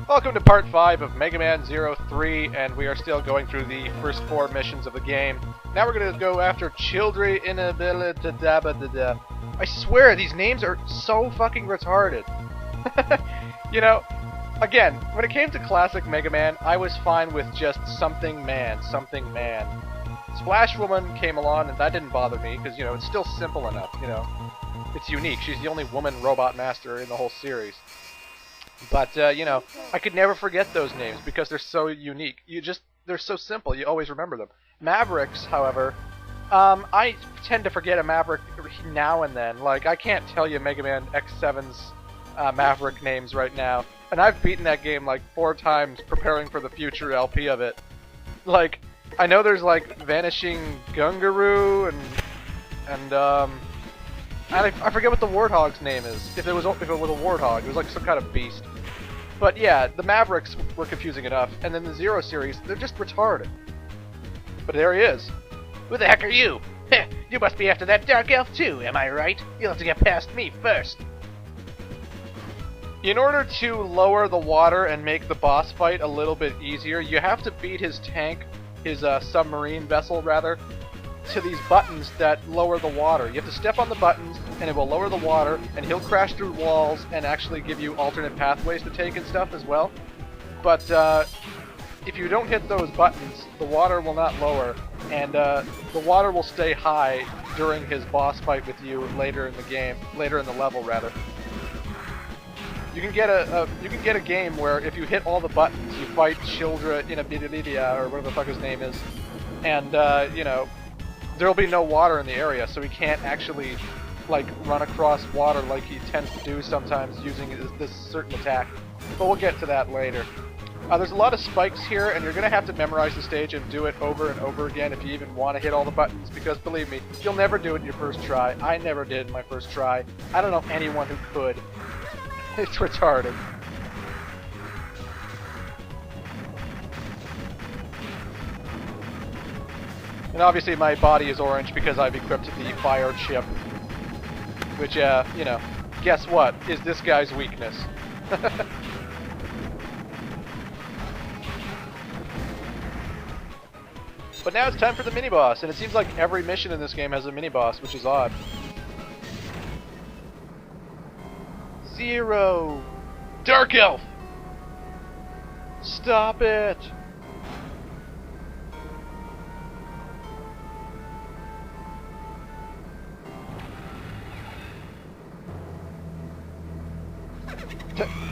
Welcome to part 5 of Mega Man 03, and we are still going through the first 4 missions of the game. Now we're going to go after Childre inabilitadabadada. I swear, these names are so fucking retarded. You know, again, when it came to classic Mega Man, I was fine with just something man. Splash Woman came along, and that didn't bother me, because, you know, it's still simple enough, you know. It's unique. She's the only woman robot master in the whole series. But, you know, I could never forget those names because they're so unique. They're so simple, you always remember them. Mavericks, however, I tend to forget a Maverick now and then. Like, I can't tell you Mega Man X7's Maverick names right now. And I've beaten that game like 4 times preparing for the future LP of it. Like, I know there's like Vanishing Gungaroo and I forget what the Warthog's name is. If it was a Warthog, it was like some kind of beast. But yeah, the Mavericks were confusing enough, and then the Zero series, they're just retarded. But there he is. Who the heck are you? Heh, you must be after that Dark Elf too, am I right? You'll have to get past me first. In order to lower the water and make the boss fight a little bit easier, you have to beat his tank, his submarine vessel rather, to these buttons that lower the water. You have to step on the buttons and it will lower the water, and he'll crash through walls and actually give you alternate pathways to take and stuff as well. But if you don't hit those buttons, the water will not lower, and the water will stay high during his boss fight with you later in the game, later in the level rather. You can get a game where if you hit all the buttons, you fight Childre inabilitadabadada, or whatever the fuck his name is, and you know, there'll be no water in the area, so he can't actually, like, run across water like he tends to do sometimes using this certain attack. But we'll get to that later. There's a lot of spikes here, and you're going to have to memorize the stage and do it over and over again if you even want to hit all the buttons, because believe me, you'll never do it in your first try. I never did in my first try. I don't know anyone who could. It's retarded. And obviously my body is orange because I've equipped the fire chip. Which, you know, guess what? Is this guy's weakness. But now it's time for the mini-boss, and it seems like every mission in this game has a mini-boss, which is odd. Zero! Dark Elf! Stop it!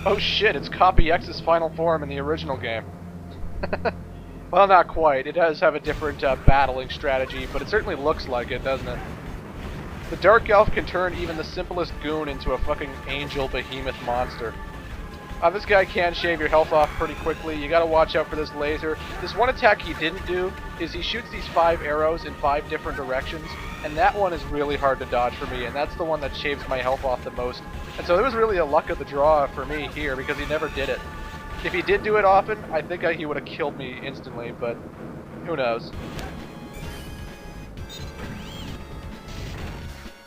Oh shit, it's Copy X's final form in the original game. Well, not quite. It does have a different battling strategy, but it certainly looks like it, doesn't it? The Dark Elf can turn even the simplest goon into a fucking angel behemoth monster. This guy can shave your health off pretty quickly. You gotta watch out for this laser. This one attack he didn't do is he shoots these 5 arrows in 5 different directions, and that one is really hard to dodge for me, and that's the one that shaves my health off the most. And so it was really a luck of the draw for me here, because he never did it. If he did do it often, I think he would have killed me instantly, but who knows.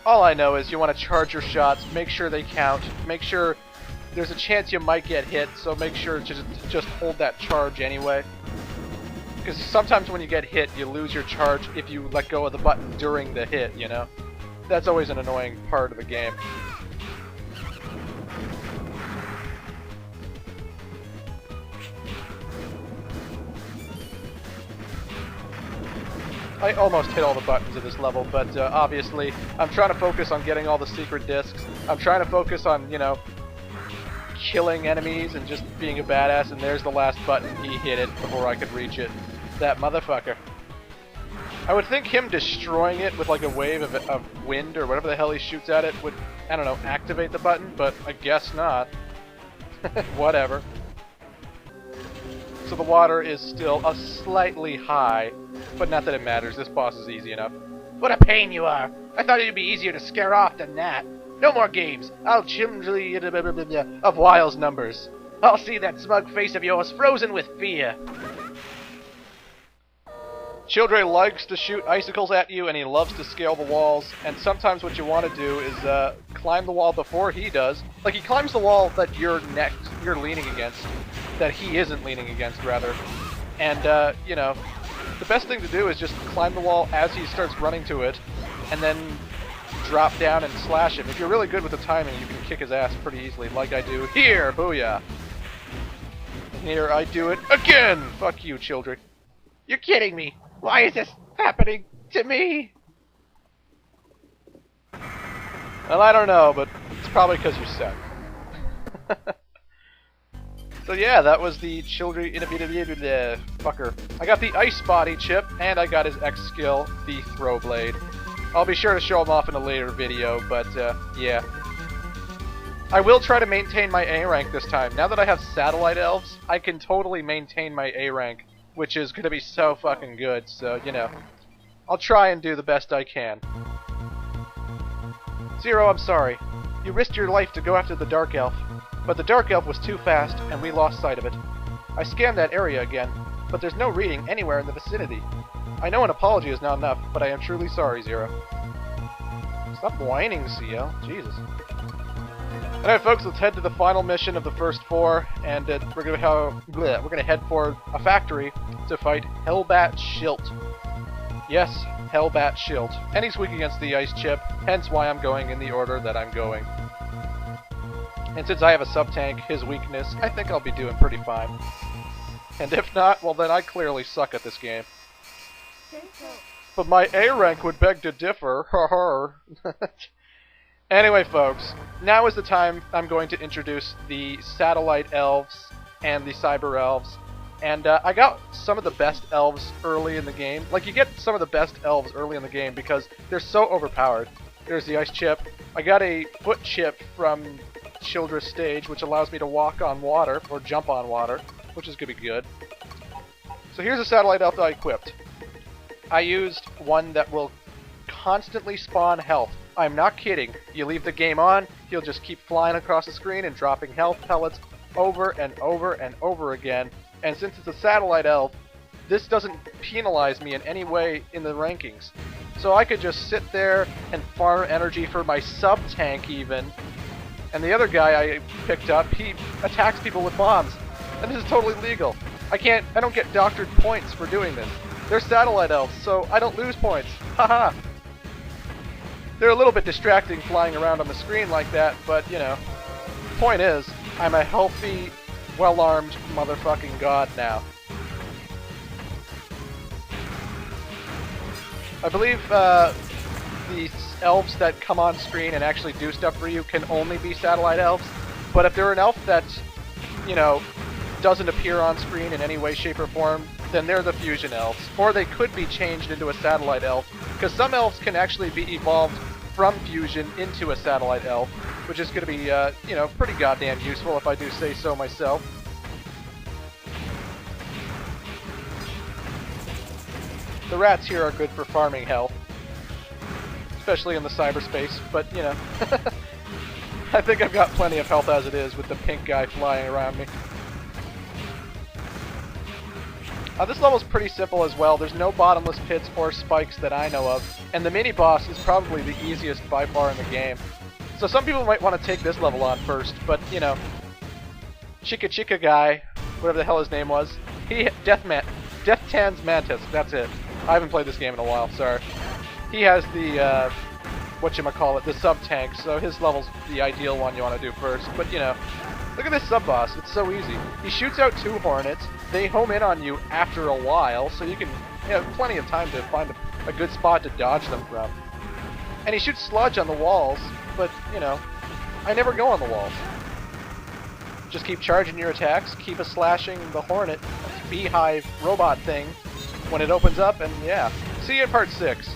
All I know is you want to charge your shots, make sure they count, make sure there's a chance you might get hit, so make sure to just hold that charge anyway. Because sometimes when you get hit, you lose your charge if you let go of the button during the hit, you know? That's always an annoying part of the game. I almost hit all the buttons of this level, but obviously I'm trying to focus on getting all the secret discs. I'm trying to focus on, you know, killing enemies and just being a badass, and there's the last button. He hit it before I could reach it. That motherfucker. I would think him destroying it with like a wave of wind or whatever the hell he shoots at it would, I don't know, activate the button, but I guess not. Whatever. So the water is still a slightly high, but not that it matters. This boss is easy enough. What a pain you are! I thought it'd be easier to scare off than that. No more games. I'll chimsley of Wiles numbers. I'll see that smug face of yours frozen with fear. Childre likes to shoot icicles at you, and he loves to scale the walls, and sometimes what you want to do is climb the wall before he does. Like, he climbs the wall that you're leaning against, that he isn't leaning against, rather. And, you know, the best thing to do is just climb the wall as he starts running to it, and then drop down and slash him. If you're really good with the timing, you can kick his ass pretty easily, like I do here. Booyah! And here I do it again! Fuck you, Childre. You're kidding me! Why is this happening to me? Well, I don't know, but it's probably because you suck. So yeah, that was the Childre fucker. I got the Ice Body chip, and I got his X skill, the Throw Blade. I'll be sure to show him off in a later video, but yeah. I will try to maintain my A rank this time. Now that I have Satellite Elves, I can totally maintain my A rank, which is going to be so fucking good, so, you know. I'll try and do the best I can. Zero, I'm sorry. You risked your life to go after the Dark Elf, but the Dark Elf was too fast, and we lost sight of it. I scanned that area again, but there's no reading anywhere in the vicinity. I know an apology is not enough, but I am truly sorry, Zero. Stop whining, CL. Jesus. Alright, folks, let's head to the final mission of the first 4, and we're gonna head for a factory to fight Hellbat Schilt. Yes, Hellbat Schilt. And he's weak against the ice chip, hence why I'm going in the order that I'm going. And since I have a sub-tank, his weakness, I think I'll be doing pretty fine. And if not, well then I clearly suck at this game. But my A rank would beg to differ. Anyway, folks, now is the time I'm going to introduce the Satellite Elves and the Cyber Elves. And I got some of the best elves early in the game. Like, you get some of the best elves early in the game because they're so overpowered. There's the Ice Chip. I got a Foot Chip from Childre's stage, which allows me to walk on water, or jump on water, which is going to be good. So here's a Satellite Elf that I equipped. I used one that will constantly spawn health. I'm not kidding. You leave the game on, he'll just keep flying across the screen and dropping health pellets over and over and over again. And since it's a Satellite Elf, this doesn't penalize me in any way in the rankings. So I could just sit there and farm energy for my sub-tank even. And the other guy I picked up, he attacks people with bombs. And this is totally legal. I don't get doctored points for doing this. They're Satellite Elves, so I don't lose points. Haha! They're a little bit distracting flying around on the screen like that, but, you know. Point is, I'm a healthy, well-armed motherfucking god now. I believe the elves that come on screen and actually do stuff for you can only be Satellite Elves, but if they're an elf that, you know, doesn't appear on screen in any way, shape, or form, then they're the Fusion Elves. Or they could be changed into a Satellite Elf, because some elves can actually be evolved from Fusion into a Satellite Elf, which is going to be, you know, pretty goddamn useful if I do say so myself. The rats here are good for farming health, especially in the cyberspace, but, you know, I think I've got plenty of health as it is with the pink guy flying around me. This level's pretty simple as well. There's no bottomless pits or spikes that I know of, and the mini-boss is probably the easiest by far in the game. So some people might want to take this level on first, but, you know, Chica Chica guy, whatever the hell his name was, Death Tan's Mantis, that's it. I haven't played this game in a while, sorry. He has the, whatchamacallit, the sub-tank, so his level's the ideal one you want to do first, but, you know, look at this sub-boss, it's so easy. He shoots out 2 hornets, they home in on you after a while, so you can have plenty of time to find a good spot to dodge them from. And he shoots sludge on the walls, but, you know, I never go on the walls. Just keep charging your attacks, keep slashing the hornet beehive robot thing when it opens up, and yeah. See you in part 6.